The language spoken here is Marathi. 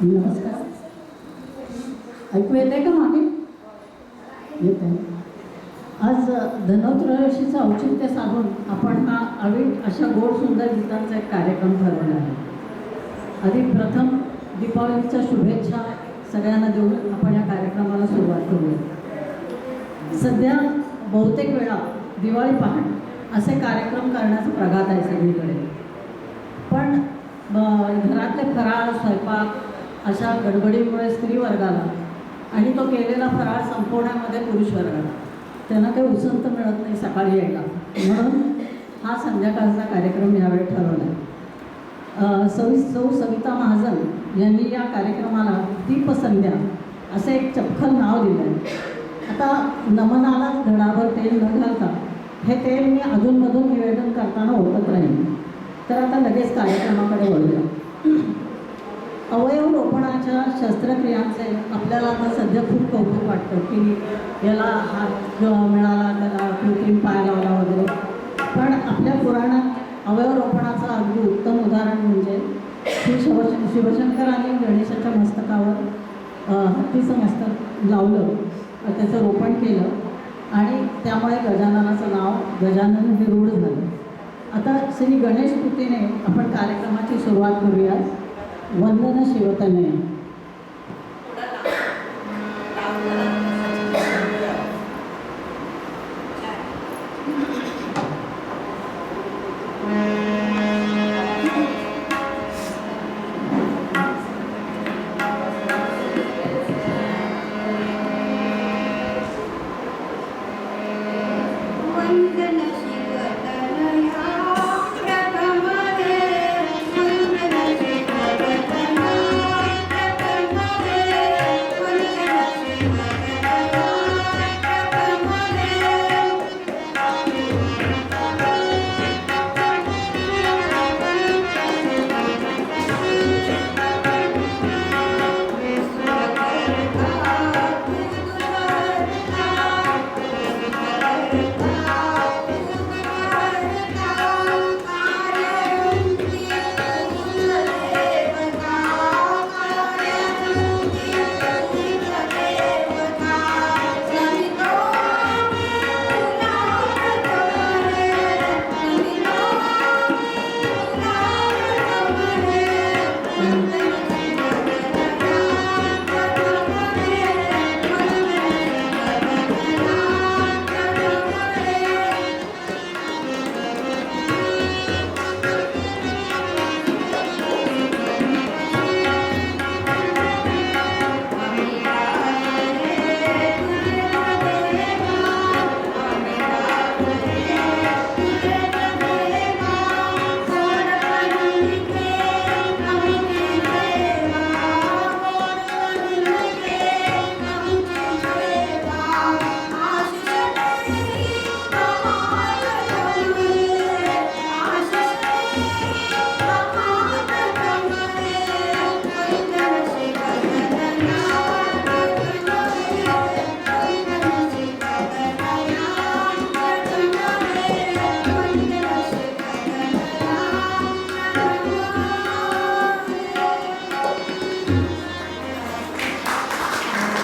नमस्कार. ऐकू येते का मागे? येत आहे. आज धनोत्रयोदशीचं औचित्य साधून आपण हा अवीट अशा गोड सुंदर गीतांचा एक कार्यक्रम ठरवला आहे. आधी प्रथम दीपावलीच्या शुभेच्छा सगळ्यांना देऊन आपण या कार्यक्रमाला सुरुवात करूया. सध्या बहुतेक वेळा दिवाळी पहाट असे कार्यक्रम करण्याचा प्रघात आहे सगळीकडे, पण घरातले फराळ स्वयंपाक अशा गडबडीमुळे स्त्री वर्गाला आणि तो केलेला फराळ संपवण्यामध्ये पुरुष वर्गाला त्यांना काही उसंत मिळत नाही सकाळी यायला, म्हणून हा संध्याकाळचा कार्यक्रम यावेळी ठरवला आहे. सौ सविता महाजन यांनी या कार्यक्रमाला दीपसंध्या असे एक चपखल नाव दिलं आहे. आता नमनालाच घडाभर तेल न घालता हे तेल मी अधूनमधून निवेदन करताना ओळखत राहीन. तर आता लगेच कार्यक्रमाकडे वळूया. अवयव रोपणाच्या शस्त्रक्रियांचे आपल्याला आता सध्या खूप कौतुक वाटतं की याला हात मिळाला, त्याला कृत्रिम पाय लावला वगैरे, पण आपल्या पुराणात अवयव रोपणाचं अगदी उत्तम उदाहरण म्हणजे श्री शिवशंकरांनी गणेशाच्या मस्तकावर हत्तीचं मस्तक लावलं, त्याचं रोपण केलं आणि त्यामुळे गजाननाचं नाव गजानन हे रूढ झालं. आता श्री गणेश कृतीने आपण कार्यक्रमाची सुरुवात करूया. वंदन शिवतनय.